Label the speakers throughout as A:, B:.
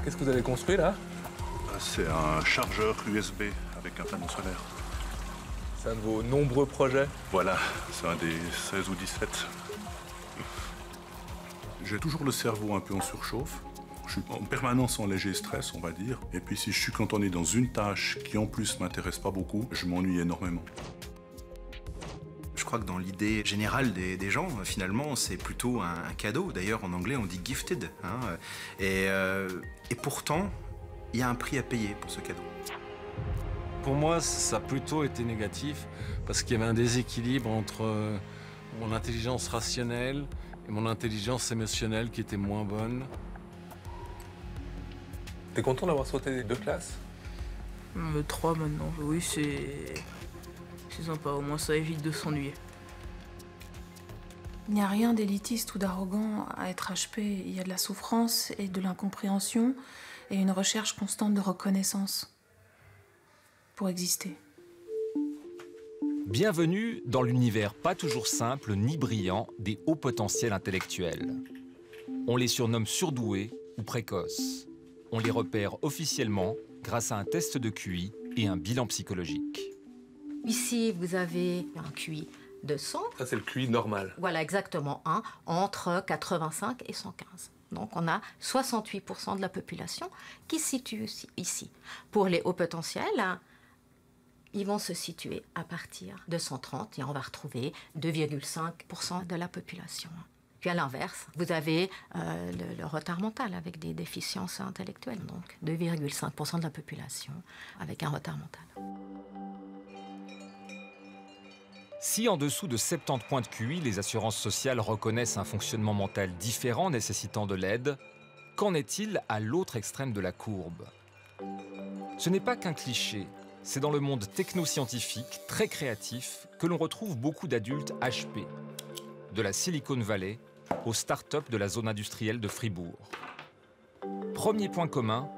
A: Qu'est-ce que vous avez construit là?
B: C'est un chargeur USB avec un panneau solaire.
A: C'est un de vos nombreux projets.
B: Voilà, c'est un des 16 ou 17. J'ai toujours le cerveau un peu en surchauffe. Je suis en permanence en léger stress, on va dire. Et puis si je suis cantonné dans une tâche qui en plus m'intéresse pas beaucoup, je m'ennuie énormément.
C: Je crois que dans l'idée générale des gens, finalement, c'est plutôt un cadeau. D'ailleurs, en anglais, on dit gifted. Hein. Et pourtant, il y a un prix à payer pour ce cadeau.
D: Pour moi, ça a plutôt été négatif parce qu'il y avait un déséquilibre entre mon intelligence rationnelle et mon intelligence émotionnelle qui était moins bonne.
A: T'es content d'avoir sauté les 2 classes?
E: 3 maintenant, oui, c'est sympa, au moins ça évite de s'ennuyer.
F: Il n'y a rien d'élitiste ou d'arrogant à être HP. Il y a de la souffrance et de l'incompréhension et une recherche constante de reconnaissance pour exister.
G: Bienvenue dans l'univers pas toujours simple ni brillant des hauts potentiels intellectuels. On les surnomme surdoués ou précoces. On les repère officiellement grâce à un test de QI et un bilan psychologique.
H: Ici, vous avez un QI de 100.
A: Ça, c'est le QI normal.
H: Voilà, exactement, entre 85 et 115. Donc, on a 68% de la population qui se situe ici. Pour les hauts potentiels, ils vont se situer à partir de 130 et on va retrouver 2,5% de la population. Puis à l'inverse, vous avez le retard mental avec des déficiences intellectuelles, donc 2,5% de la population avec un retard mental.
G: Si en dessous de 70 points de QI, les assurances sociales reconnaissent un fonctionnement mental différent nécessitant de l'aide, qu'en est-il à l'autre extrême de la courbe? Ce n'est pas qu'un cliché, c'est dans le monde technoscientifique, très créatif, que l'on retrouve beaucoup d'adultes HP, de la Silicon Valley aux start-up de la zone industrielle de Fribourg. Premier point commun,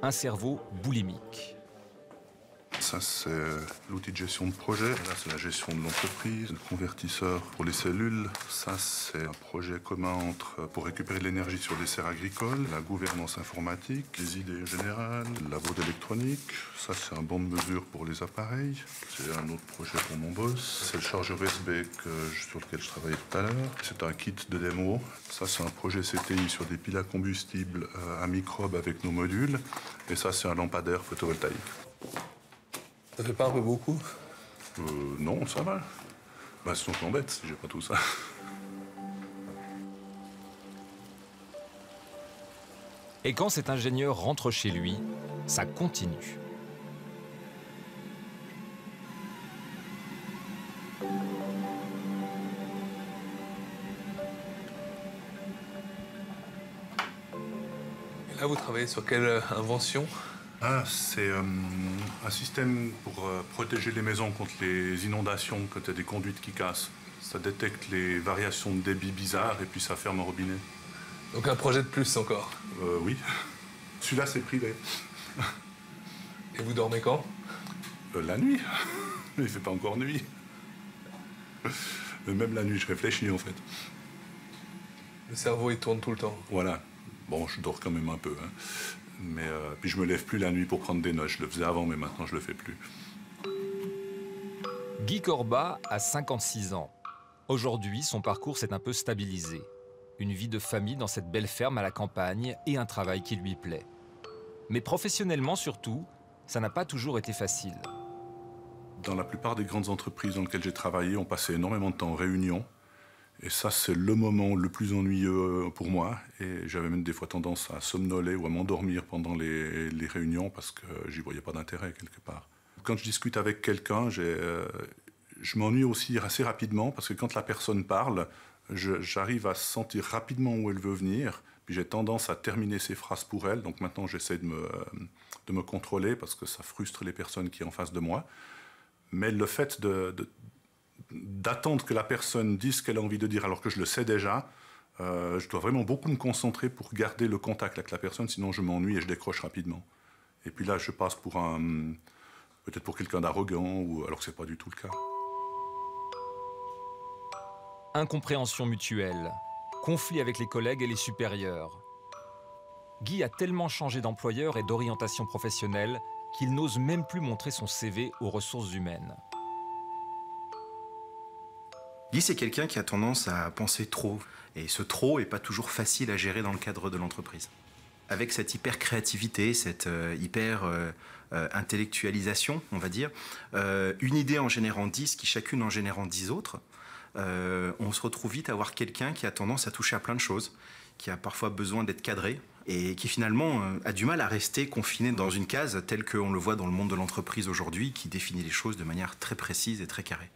G: un cerveau boulimique.
B: Ça, c'est l'outil de gestion de projet. Là, c'est la gestion de l'entreprise, le convertisseur pour les cellules. Ça, c'est un projet commun pour récupérer de l'énergie sur des serres agricoles, la gouvernance informatique, les idées générales, le labo d'électronique. Ça, c'est un banc de mesure pour les appareils. C'est un autre projet pour mon boss. C'est le chargeur USB sur lequel je travaillais tout à l'heure. C'est un kit de démo. Ça, c'est un projet CTI sur des piles à combustible à microbes avec nos modules. Et ça, c'est un lampadaire photovoltaïque.
A: Ça fait pas un peu beaucoup?
B: Non, ça va. Bah, sinon je m'embête si j'ai pas tout ça.
G: Et quand cet ingénieur rentre chez lui, ça continue.
A: Et là, vous travaillez sur quelle invention?
B: C'est un système pour protéger les maisons contre les inondations quand il y a des conduites qui cassent. Ça détecte les variations de débit bizarres et puis ça ferme un robinet.
A: Donc un projet de plus encore?
B: Oui. Celui-là, c'est privé.
A: Et vous dormez quand?
B: La nuit. Il fait pas encore nuit. Mais même la nuit, je réfléchis en fait.
A: Le cerveau, il tourne tout le temps?
B: Voilà. Bon, je dors quand même un peu. Hein. Mais puis je me lève plus la nuit pour prendre des notes. Je le faisais avant, mais maintenant je le fais plus.
G: Guy Corbat a 56 ans. Aujourd'hui, son parcours s'est un peu stabilisé. Une vie de famille dans cette belle ferme à la campagne et un travail qui lui plaît. Mais professionnellement surtout, ça n'a pas toujours été facile.
B: Dans la plupart des grandes entreprises dans lesquelles j'ai travaillé, on passait énormément de temps en réunion. Et ça, c'est le moment le plus ennuyeux pour moi. Et j'avais même des fois tendance à somnoler ou à m'endormir pendant les réunions parce que j'y voyais pas d'intérêt quelque part. Quand je discute avec quelqu'un, je m'ennuie aussi assez rapidement parce que quand la personne parle, j'arrive à sentir rapidement où elle veut venir. Puis j'ai tendance à terminer ses phrases pour elle. Donc maintenant, j'essaie de me contrôler parce que ça frustre les personnes qui sont en face de moi. Mais le fait d'attendre que la personne dise ce qu'elle a envie de dire alors que je le sais déjà, je dois vraiment beaucoup me concentrer pour garder le contact avec la personne, sinon je m'ennuie et je décroche rapidement. Et puis là, je passe pour peut-être pour quelqu'un d'arrogant, ou alors que c'est pas du tout le cas.
G: Incompréhension mutuelle, conflit avec les collègues et les supérieurs. Guy a tellement changé d'employeur et d'orientation professionnelle qu'il n'ose même plus montrer son CV aux ressources humaines.
C: Guy, c'est quelqu'un qui a tendance à penser trop. Et ce trop n'est pas toujours facile à gérer dans le cadre de l'entreprise. Avec cette hyper-créativité, cette hyper-intellectualisation, on va dire, une idée en générant 10, qui chacune en générant 10 autres, on se retrouve vite à avoir quelqu'un qui a tendance à toucher à plein de choses, qui a parfois besoin d'être cadré, et qui finalement a du mal à rester confiné dans une case telle qu'on le voit dans le monde de l'entreprise aujourd'hui, qui définit les choses de manière très précise et très carrée.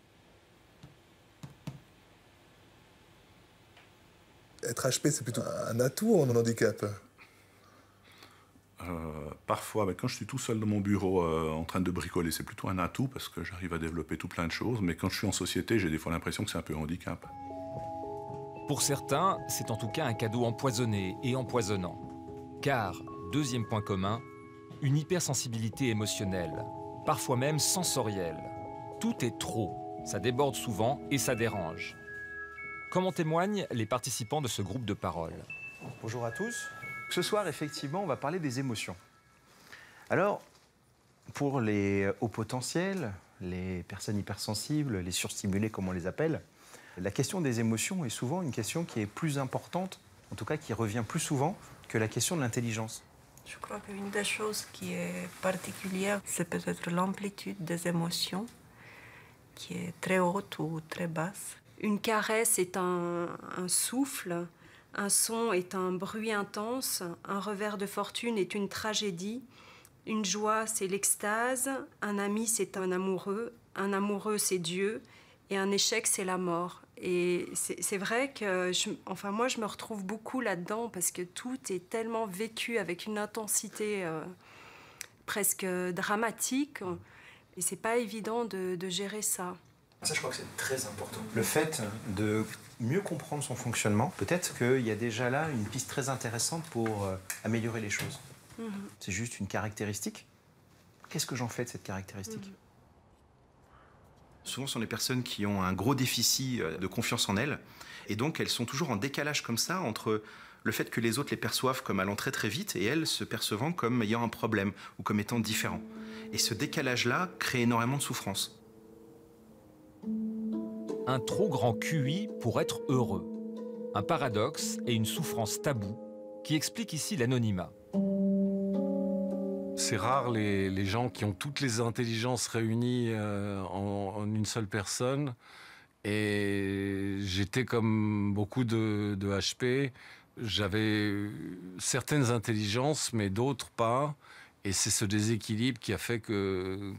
A: Être HP, c'est plutôt un atout ou un handicap?
B: Parfois, mais quand je suis tout seul dans mon bureau en train de bricoler, c'est plutôt un atout parce que j'arrive à développer tout plein de choses. Mais quand je suis en société, j'ai des fois l'impression que c'est un peu un handicap.
G: Pour certains, c'est en tout cas un cadeau empoisonné et empoisonnant. Car, deuxième point commun, une hypersensibilité émotionnelle, parfois même sensorielle. Tout est trop, ça déborde souvent et ça dérange. Comme en témoignent les participants de ce groupe de parole.
I: Bonjour à tous. Ce soir, effectivement, on va parler des émotions. Alors, pour les hauts potentiels, les personnes hypersensibles, les surstimulés, comme on les appelle, la question des émotions est souvent une question qui est plus importante, en tout cas qui revient plus souvent que la question de l'intelligence.
J: Je crois qu'une des choses qui est particulière, c'est peut-être l'amplitude des émotions, qui est très haute ou très basse.
K: Une caresse est un souffle, un son est un bruit intense, un revers de fortune est une tragédie, une joie c'est l'extase, un ami c'est un amoureux c'est Dieu, et un échec c'est la mort. Et c'est vrai que moi je me retrouve beaucoup là-dedans parce que tout est tellement vécu avec une intensité presque dramatique, et c'est pas évident de gérer ça.
I: Ça, je crois que c'est très important. Le fait de mieux comprendre son fonctionnement, peut-être qu'il y a déjà là une piste très intéressante pour améliorer les choses. C'est juste une caractéristique. Qu'est-ce que j'en fais de cette caractéristique?
C: Souvent, ce sont des personnes qui ont un gros déficit de confiance en elles. Et donc, elles sont toujours en décalage comme ça entre le fait que les autres les perçoivent comme allant très très vite et elles se percevant comme ayant un problème ou comme étant différents. Et ce décalage-là crée énormément de souffrance.
G: Un trop grand QI pour être heureux. Un paradoxe et une souffrance taboue qui explique ici l'anonymat.
D: C'est rare les gens qui ont toutes les intelligences réunies en une seule personne. Et j'étais comme beaucoup de HP. J'avais certaines intelligences, mais d'autres pas. Et c'est ce déséquilibre qui a fait que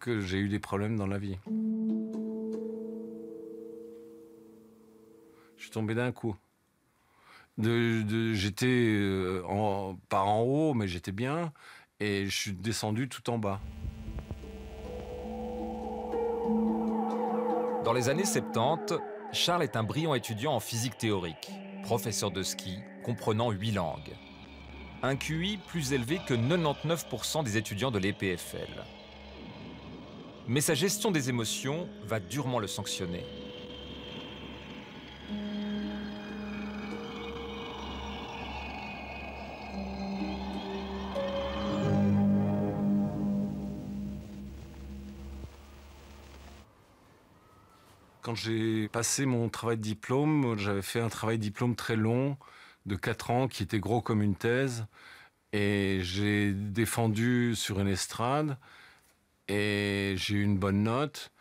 D: j'ai eu des problèmes dans la vie. Je suis tombé d'un coup. J'étais pas en haut, mais j'étais bien. Et je suis descendu tout en bas.
G: Dans les années 70, Charles est un brillant étudiant en physique théorique, professeur de ski, comprenant 8 langues. Un QI plus élevé que 99% des étudiants de l'EPFL. Mais sa gestion des émotions va durement le sanctionner.
D: Quand j'ai passé mon travail de diplôme, j'avais fait un travail de diplôme très long, de 4 ans, qui était gros comme une thèse. Et j'ai défendu sur une estrade, et j'ai eu une bonne note.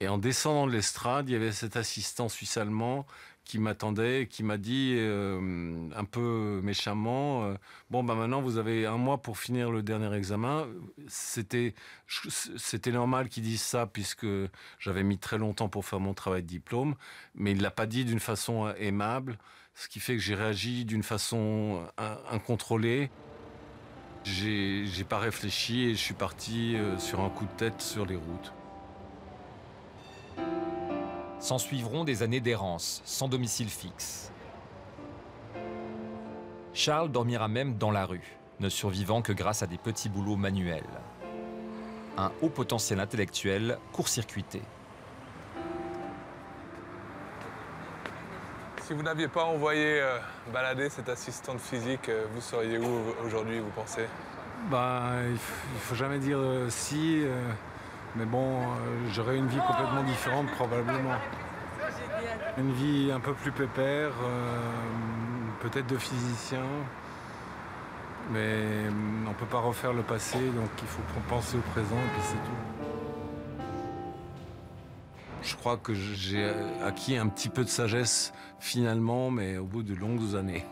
D: Et en descendant de l'estrade, il y avait cet assistant suisse-allemand qui m'attendait, qui m'a dit un peu méchamment bon, bah maintenant vous avez 1 mois pour finir le dernier examen. C'était normal qu'il dise ça puisque j'avais mis très longtemps pour faire mon travail de diplôme, mais il ne l'a pas dit d'une façon aimable, ce qui fait que j'ai réagi d'une façon incontrôlée. J'ai pas réfléchi et je suis parti sur un coup de tête sur les routes.
G: S'en suivront des années d'errance, sans domicile fixe. Charles dormira même dans la rue, ne survivant que grâce à des petits boulots manuels. Un haut potentiel intellectuel court-circuité.
A: Si vous n'aviez pas envoyé balader cette assistante physique, vous seriez où aujourd'hui, vous pensez?
D: Il faut jamais dire si, mais bon, j'aurais une vie complètement différente probablement. Une vie un peu plus pépère, peut-être de physicien, mais on ne peut pas refaire le passé, donc il faut penser au présent et puis c'est tout. Je crois que j'ai acquis un petit peu de sagesse finalement, mais au bout de longues années.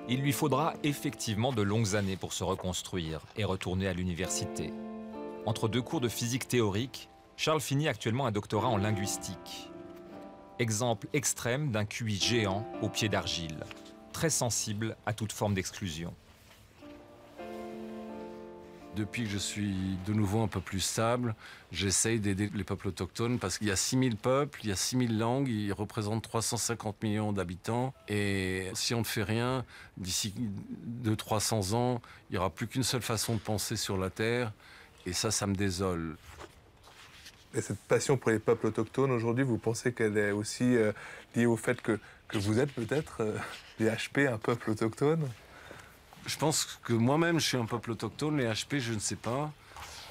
G: Il lui faudra effectivement de longues années pour se reconstruire et retourner à l'université. Entre deux cours de physique théorique, Charles finit actuellement un doctorat en linguistique. Exemple extrême d'un QI géant au pied d'argile, très sensible à toute forme d'exclusion.
D: Depuis que je suis de nouveau un peu plus stable, j'essaye d'aider les peuples autochtones parce qu'il y a 6000 peuples, il y a 6000 langues, ils représentent 350 millions d'habitants. Et si on ne fait rien, d'ici 200-300 ans, il n'y aura plus qu'une seule façon de penser sur la Terre. Et ça me désole.
A: Et cette passion pour les peuples autochtones, aujourd'hui, vous pensez qu'elle est aussi liée au fait que vous êtes peut-être les HP, un peuple autochtone?
D: Je pense que moi-même, je suis un peuple autochtone. Les HP, je ne sais pas.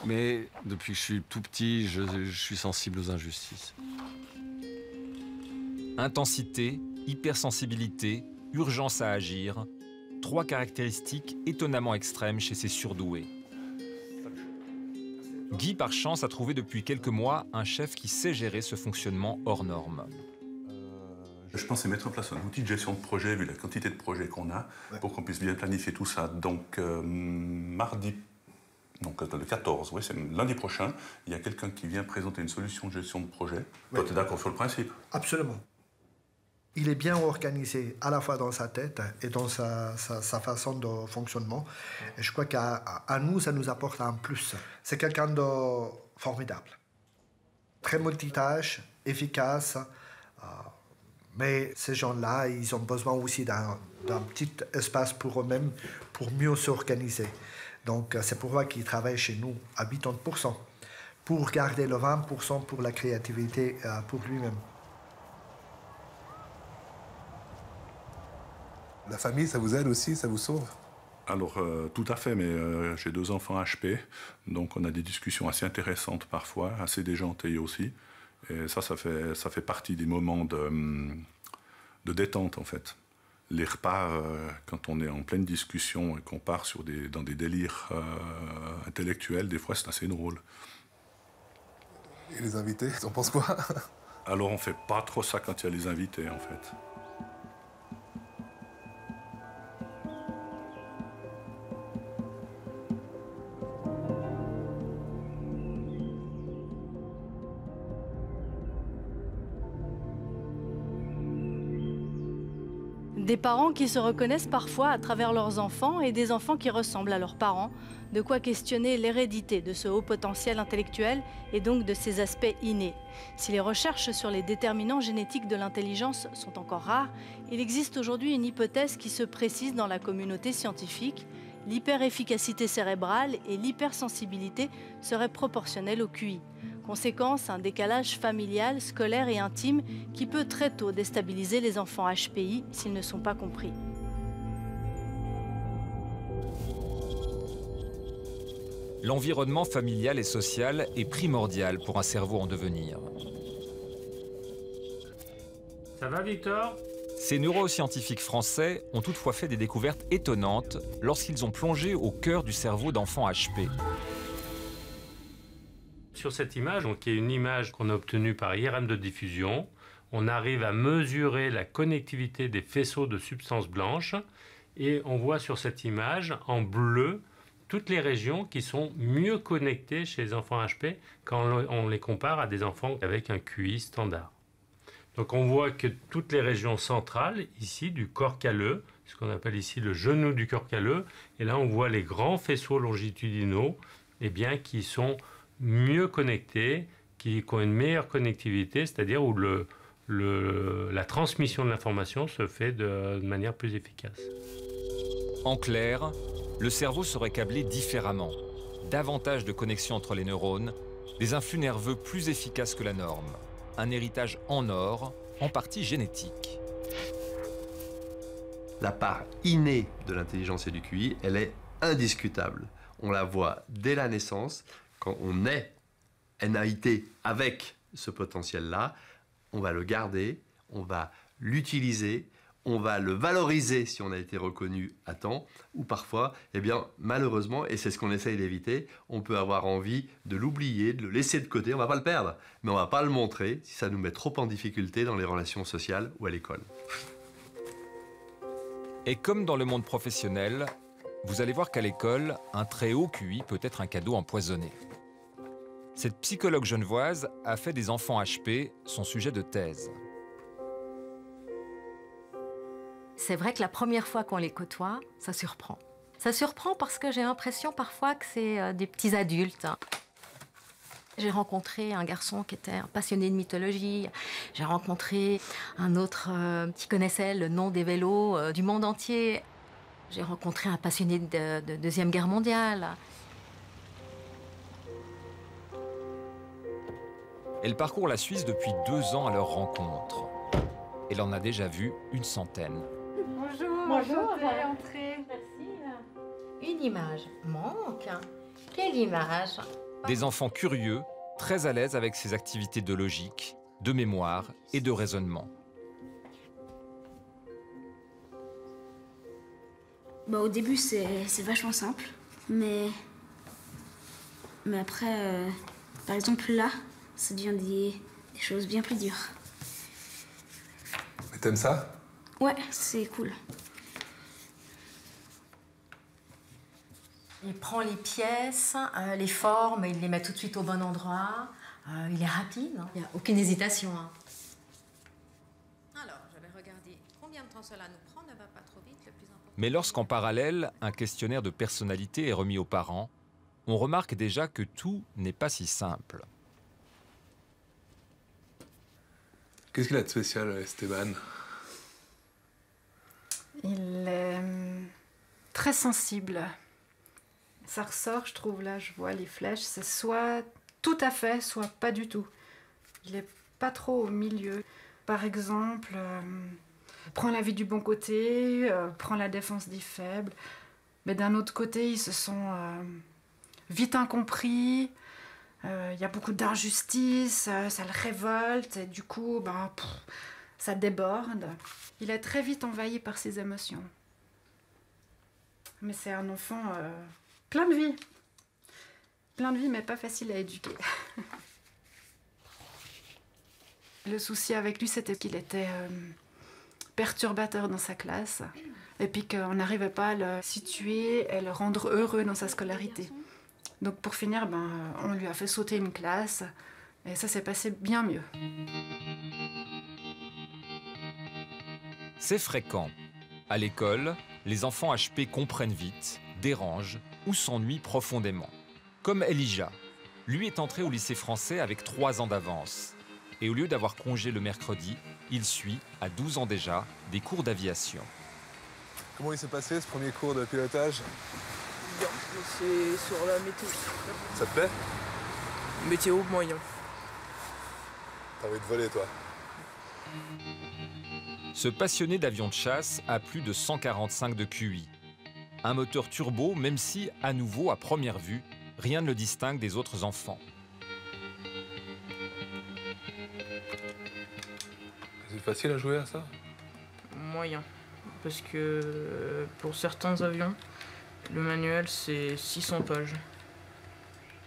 D: Mais depuis que je suis tout petit, je suis sensible aux injustices.
G: Intensité, hypersensibilité, urgence à agir. 3 caractéristiques étonnamment extrêmes chez ces surdoués. Guy, par chance, a trouvé depuis quelques mois un chef qui sait gérer ce fonctionnement hors norme.
B: Je pensais mettre en place un outil de gestion de projet, vu la quantité de projets qu'on a, pour qu'on puisse bien planifier tout ça. Donc, mardi, donc le 14, oui, c'est lundi prochain, il y a quelqu'un qui vient présenter une solution de gestion de projet. Toi, tu es d'accord sur le principe?
L: Absolument. Il est bien organisé à la fois dans sa tête et dans sa façon de fonctionnement. Et je crois qu'à nous, ça nous apporte un plus. C'est quelqu'un de formidable. Très multitâche, efficace. Mais ces gens-là, ils ont besoin aussi d'un petit espace pour eux-mêmes pour mieux s'organiser. Donc, c'est pour ça qu'ils travaillent chez nous à 80%, pour garder le 20% pour la créativité pour lui-même.
A: La famille, ça vous aide aussi, ça vous sauve?
B: Alors, tout à fait, mais j'ai 2 enfants HP, donc on a des discussions assez intéressantes parfois, assez déjantées aussi. Et ça fait partie des moments de détente, en fait. Les repas, quand on est en pleine discussion et qu'on part dans des délires intellectuels, des fois, c'est assez drôle.
A: Et les invités, t'en penses quoi?
B: Alors, on fait pas trop ça quand il y a les invités, en fait.
M: Des parents qui se reconnaissent parfois à travers leurs enfants et des enfants qui ressemblent à leurs parents, de quoi questionner l'hérédité de ce haut potentiel intellectuel et donc de ses aspects innés. Si les recherches sur les déterminants génétiques de l'intelligence sont encore rares, il existe aujourd'hui une hypothèse qui se précise dans la communauté scientifique. L'hyperefficacité cérébrale et l'hypersensibilité seraient proportionnelles au QI. Conséquence, un décalage familial, scolaire et intime qui peut très tôt déstabiliser les enfants HPI s'ils ne sont pas compris.
G: L'environnement familial et social est primordial pour un cerveau en devenir.
N: Ça va, Victor?
G: Ces neuroscientifiques français ont toutefois fait des découvertes étonnantes lorsqu'ils ont plongé au cœur du cerveau d'enfants HP.
N: Sur cette image, qui est une image qu'on a obtenue par IRM de diffusion, on arrive à mesurer la connectivité des faisceaux de substances blanches et on voit sur cette image, en bleu, toutes les régions qui sont mieux connectées chez les enfants HP quand on les compare à des enfants avec un QI standard. Donc on voit que toutes les régions centrales, ici, du corps calleux, ce qu'on appelle ici le genou du corps calleux, et là on voit les grands faisceaux longitudinaux qui sont mieux connectés, qui ont une meilleure connectivité, c'est-à-dire où la transmission de l'information se fait de manière plus efficace.
G: En clair, le cerveau serait câblé différemment. Davantage de connexions entre les neurones, Des influx nerveux plus efficaces que la norme. Un héritage en or, en partie génétique.
O: La part innée de l'intelligence et du QI, elle est indiscutable. On la voit dès la naissance, quand on est NAIT avec ce potentiel-là, on va le garder, on va l'utiliser, on va le valoriser si on a été reconnu à temps, ou parfois, eh bien, malheureusement, et c'est ce qu'on essaye d'éviter, on peut avoir envie de l'oublier, de le laisser de côté. On ne va pas le perdre, mais on ne va pas le montrer si ça nous met trop en difficulté dans les relations sociales ou à l'école.
G: Et comme dans le monde professionnel, vous allez voir qu'à l'école, un très haut QI peut être un cadeau empoisonné. Cette psychologue genevoise a fait des enfants HP son sujet de thèse.
H: C'est vrai que la première fois qu'on les côtoie, ça surprend. Ça surprend parce que j'ai l'impression parfois que c'est des petits adultes. J'ai rencontré un garçon qui était un passionné de mythologie. J'ai rencontré un autre qui connaissait le nom des vélos du monde entier. J'ai rencontré un passionné de Deuxième Guerre mondiale.
G: Elle parcourt la Suisse depuis 2 ans à leur rencontre. Elle en a déjà vu une centaine.
H: Bonjour.
K: Bonjour.
H: Entrez. Merci. Une image manque. Quelle image?
G: Des enfants curieux, très à l'aise avec ces activités de logique, de mémoire et de raisonnement.
P: Au début, c'est vachement simple, mais après, par exemple là, ça devient des choses bien plus dures.
A: Mais t'aimes ça?
P: Ouais, c'est cool.
H: Il prend les pièces, les formes, il les met tout de suite au bon endroit. Il est rapide, hein. Il n'y a aucune hésitation. Hein. Alors, je vais regarder combien de temps cela nous prend. Ne va pas trop vite, le plus important.
G: Mais lorsqu'en parallèle, un questionnaire de personnalité est remis aux parents, on remarque déjà que tout n'est pas si simple.
A: Qu'est-ce qu'il a de spécial, Esteban?
F: Il est très sensible. Ça ressort, je trouve, là, je vois les flèches, c'est soit tout à fait, soit pas du tout. Il est pas trop au milieu. Par exemple, prend la vie du bon côté, prend la défense des faibles, mais d'un autre côté, ils se sont vite incompris, il y a beaucoup d'injustice, ça le révolte, et du coup, ça déborde. Il est très vite envahi par ses émotions. Mais c'est un enfant plein de vie. Plein de vie, mais pas facile à éduquer. Le souci avec lui, c'était qu'il était perturbateur dans sa classe, et puis qu'on n'arrivait pas à le situer et le rendre heureux dans sa scolarité. Donc pour finir, on lui a fait sauter une classe, et ça s'est passé bien mieux.
G: C'est fréquent. À l'école, les enfants HP comprennent vite, dérangent ou s'ennuient profondément. Comme Elijah. Lui est entré au lycée français avec 3 ans d'avance. Et au lieu d'avoir congé le mercredi, il suit, à 12 ans déjà, des cours d'aviation.
A: Comment il s'est passé ce premier cours de pilotage?
E: Bien, c'est sur la météo.
A: Ça te plaît?
E: Météo moyen.
A: T'as envie de voler, toi?
G: Ce passionné d'avion de chasse a plus de 145 de QI. Un moteur turbo, même si, à nouveau, à première vue, rien ne le distingue des autres enfants.
A: C'est facile à jouer à ça?
E: Moyen. Parce que pour certains avions, le manuel c'est 600 pages.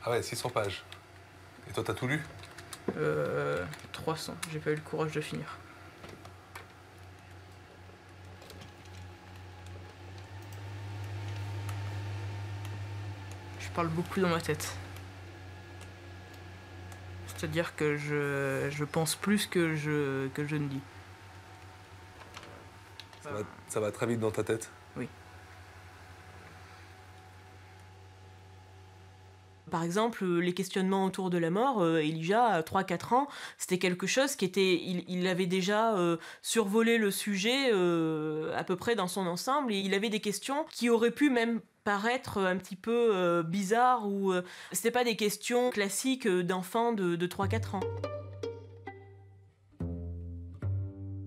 A: Ah ouais, 600 pages. Et toi, t'as tout lu?
E: 300. J'ai pas eu le courage de finir. Je parle beaucoup dans ma tête. C'est-à-dire que je pense plus que je ne dis.
A: Ça va très vite dans ta tête?
E: Oui.
Q: Par exemple, les questionnements autour de la mort, Elijah, à 3-4 ans, c'était quelque chose qui était... Il avait déjà survolé le sujet à peu près dans son ensemble, et il avait des questions qui auraient pu même paraître un petit peu bizarre ou c'était pas des questions classiques d'enfants de 3-4 ans.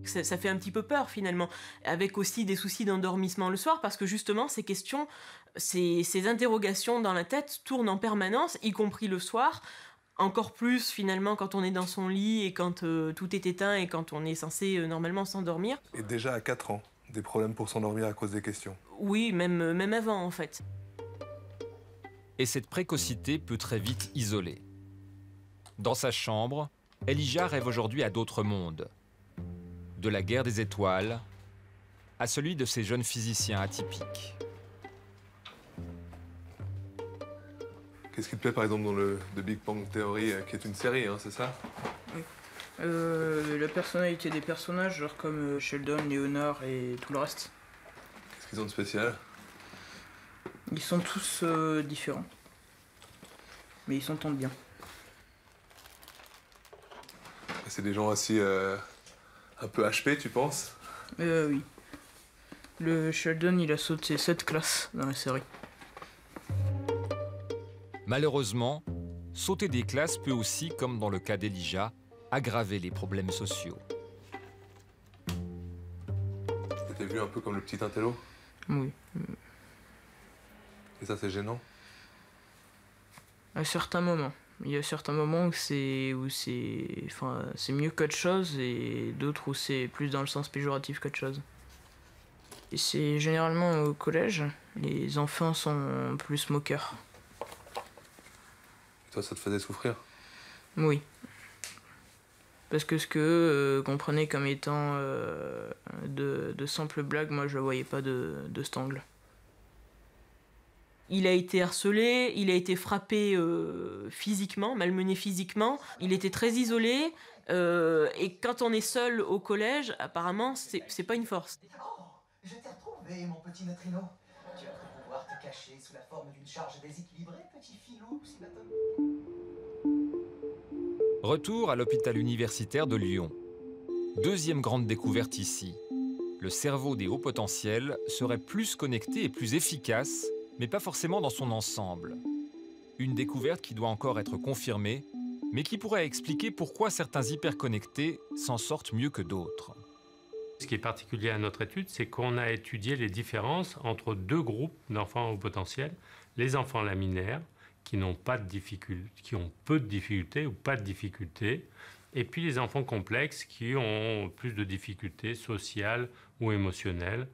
Q: Ça fait un petit peu peur finalement, avec aussi des soucis d'endormissement le soir, parce que justement ces questions, ces interrogations dans la tête tournent en permanence, y compris le soir, encore plus finalement quand on est dans son lit et quand tout est éteint et quand on est censé normalement s'endormir.
A: Et déjà à 4 ans, des problèmes pour s'endormir à cause des questions.
Q: Oui, même avant en fait.
G: Et cette précocité peut très vite isoler. Dans sa chambre, Elijah rêve aujourd'hui à d'autres mondes. De la guerre des étoiles à celui de ces jeunes physiciens atypiques.
A: Qu'est-ce qui te plaît par exemple dans le The Big Bang Theory, qui est une série, hein, c'est ça?
E: Oui. La personnalité des personnages, genre comme Sheldon, Leonard et tout le reste.
A: Qu'est-ce qu'ils ont de spécial?
E: Ils sont tous différents. Mais ils s'entendent bien.
A: C'est des gens aussi un peu HP, tu penses?
E: Oui. Le Sheldon, il a sauté 7 classes dans la série.
G: Malheureusement, sauter des classes peut aussi, comme dans le cas d'Elijah, aggraver les problèmes sociaux.
A: T'étais vu un peu comme le petit intello?
E: Oui.
A: Et ça, c'est gênant?
E: À certains moments. Il y a certains moments où c'est mieux qu'autre chose et d'autres où c'est plus dans le sens péjoratif qu'autre chose. Et c'est généralement au collège, les enfants sont plus moqueurs.
A: Et toi, ça te faisait souffrir?
E: Oui. Parce que ce qu'eux comprenaient comme étant de simples blagues, moi je le voyais pas de cet angle.
Q: Il a été harcelé, il a été frappé physiquement, malmené physiquement. Il était très isolé. Et quand on est seul au collège, apparemment, c'est pas une force.
R: Oh, je t'ai retrouvé, mon petit neutrino. Tu as cru pouvoir te cacher sous la forme d'une charge déséquilibrée, petit filou, si matin.
G: Retour à l'hôpital universitaire de Lyon. Deuxième grande découverte ici. Le cerveau des hauts potentiels serait plus connecté et plus efficace, mais pas forcément dans son ensemble. Une découverte qui doit encore être confirmée, mais qui pourrait expliquer pourquoi certains hyperconnectés s'en sortent mieux que d'autres.
N: Ce qui est particulier à notre étude, c'est qu'on a étudié les différences entre deux groupes d'enfants au potentiel. Les enfants laminaires, qui ont peu de difficultés ou pas de difficultés, et puis les enfants complexes qui ont plus de difficultés sociales ou émotionnelles.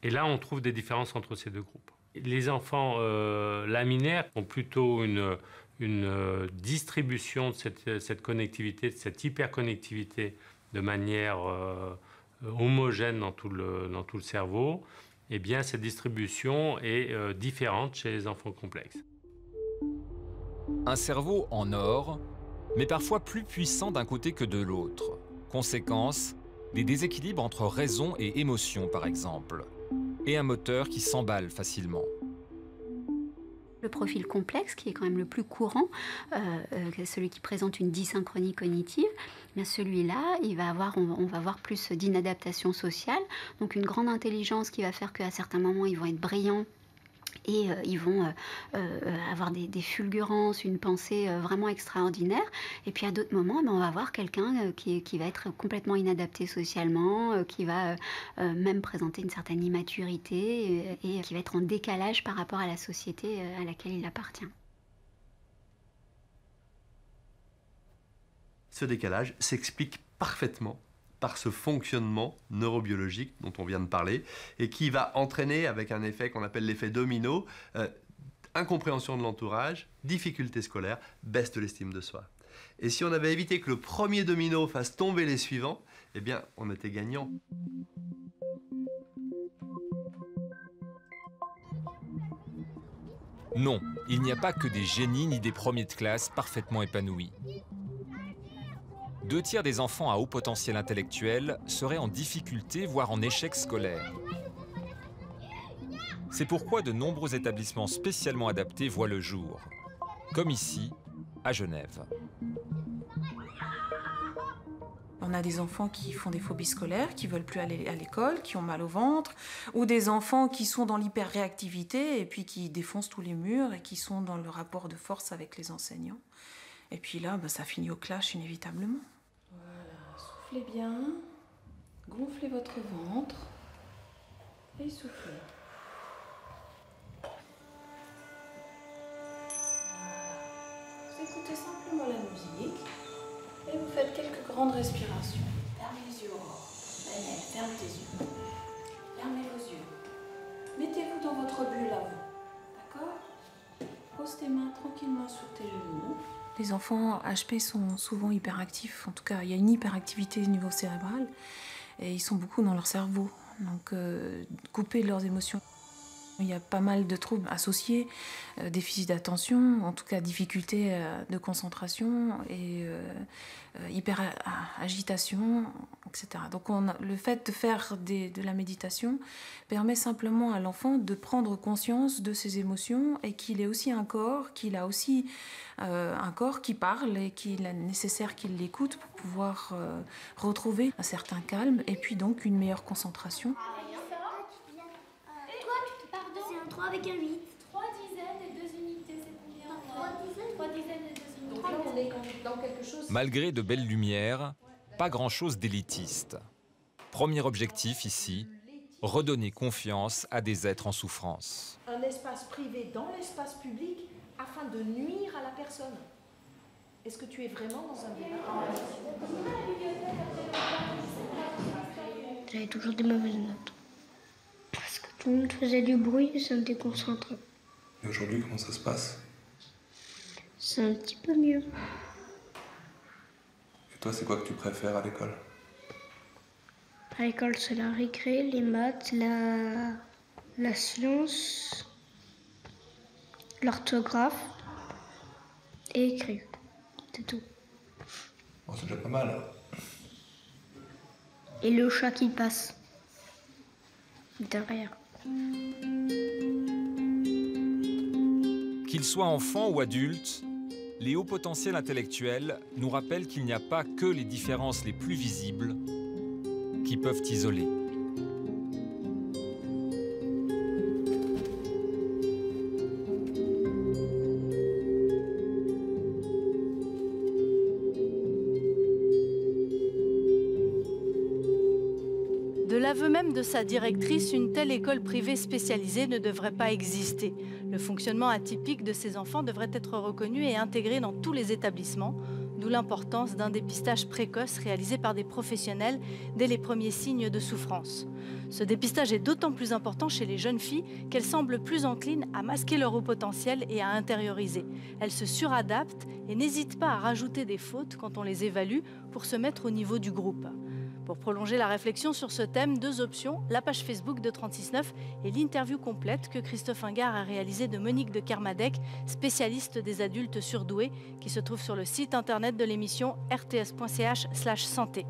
N: Et là, on trouve des différences entre ces deux groupes. Les enfants laminaires ont plutôt une distribution de cette connectivité, de cette hyperconnectivité de manière homogène dans tout le cerveau. Eh bien, cette distribution est différente chez les enfants complexes.
G: Un cerveau en or, mais parfois plus puissant d'un côté que de l'autre. Conséquence, des déséquilibres entre raison et émotion, par exemple. Et un moteur qui s'emballe facilement.
S: Le profil complexe, qui est quand même le plus courant, celui qui présente une dysynchronie cognitive, bien celui-là, on va avoir plus d'inadaptation sociale, donc une grande intelligence qui va faire qu'à certains moments, ils vont être brillants et ils vont avoir des fulgurances, une pensée vraiment extraordinaire. Et puis à d'autres moments, on va avoir quelqu'un qui va être complètement inadapté socialement, qui va même présenter une certaine immaturité et qui va être en décalage par rapport à la société à laquelle il appartient.
O: Ce décalage s'explique parfaitement par ce fonctionnement neurobiologique dont on vient de parler et qui va entraîner, avec un effet qu'on appelle l'effet domino, incompréhension de l'entourage, difficultés scolaires, baisse de l'estime de soi. Et si on avait évité que le premier domino fasse tomber les suivants, eh bien, on était gagnant.
G: Non, il n'y a pas que des génies ni des premiers de classe parfaitement épanouis. 2 tiers des enfants à haut potentiel intellectuel seraient en difficulté, voire en échec scolaire. C'est pourquoi de nombreux établissements spécialement adaptés voient le jour, comme ici, à Genève.
T: On a des enfants qui font des phobies scolaires, qui veulent plus aller à l'école, qui ont mal au ventre, ou des enfants qui sont dans l'hyper-réactivité et puis qui défoncent tous les murs et qui sont dans le rapport de force avec les enseignants. Et puis là, ça finit au clash inévitablement. Voilà, soufflez bien, gonflez votre ventre et soufflez. Vous écoutez simplement la musique et vous faites quelques grandes respirations. Fermez les yeux, Aurore. Allez, ferme tes yeux. Fermez vos yeux. Mettez-vous dans votre bulle à vous. D'accord? Pose tes mains tranquillement sur tes genoux. Les enfants HP sont souvent hyperactifs. En tout cas, il y a une hyperactivité au niveau cérébral et ils sont beaucoup dans leur cerveau. Donc, couper leurs émotions. Il y a pas mal de troubles associés, déficit d'attention, en tout cas difficultés de concentration et hyperagitation, etc. Donc le fait de faire de la méditation permet simplement à l'enfant de prendre conscience de ses émotions et qu'il ait aussi un corps, qu'il a aussi un corps qui parle et qu'il est nécessaire qu'il l'écoute pour pouvoir retrouver un certain calme et puis donc une meilleure concentration.
P: 3 avec un 8.
M: 3 dizaines et 2 unités, c'est combien?
P: 3 dizaines et 2 unités.
M: Donc là, on est dans quelque chose...
G: Malgré de belles lumières, pas grand-chose d'élitiste. Premier objectif ici, redonner confiance à des êtres en souffrance.
U: Un espace privé dans l'espace public afin de nuire à la personne. Est-ce que tu es vraiment dans un débat?
P: J'avais toujours des mauvaises notes. Parce que tout le monde faisait du bruit et ça me déconcentrait.
A: Et aujourd'hui, comment ça se passe?
P: C'est un petit peu mieux.
A: Et toi, c'est quoi que tu préfères à l'école?
P: À l'école, c'est la récré, les maths, la science, l'orthographe et écrire. C'est tout.
A: Bon, c'est déjà pas mal.
P: Et le chat qui passe. Derrière.
G: Qu'ils soient enfants ou adultes, les hauts potentiels intellectuels nous rappellent qu'il n'y a pas que les différences les plus visibles qui peuvent isoler.
M: De l'aveu même de sa directrice, une telle école privée spécialisée ne devrait pas exister. Le fonctionnement atypique de ces enfants devrait être reconnu et intégré dans tous les établissements, d'où l'importance d'un dépistage précoce réalisé par des professionnels dès les premiers signes de souffrance. Ce dépistage est d'autant plus important chez les jeunes filles qu'elles semblent plus enclines à masquer leur haut potentiel et à intérioriser. Elles se suradaptent et n'hésitent pas à rajouter des fautes quand on les évalue pour se mettre au niveau du groupe. Pour prolonger la réflexion sur ce thème, 2 options, la page Facebook de 36.9 et l'interview complète que Christophe Ingard a réalisée de Monique de Kermadec, spécialiste des adultes surdoués, qui se trouve sur le site internet de l'émission rts.ch/santé.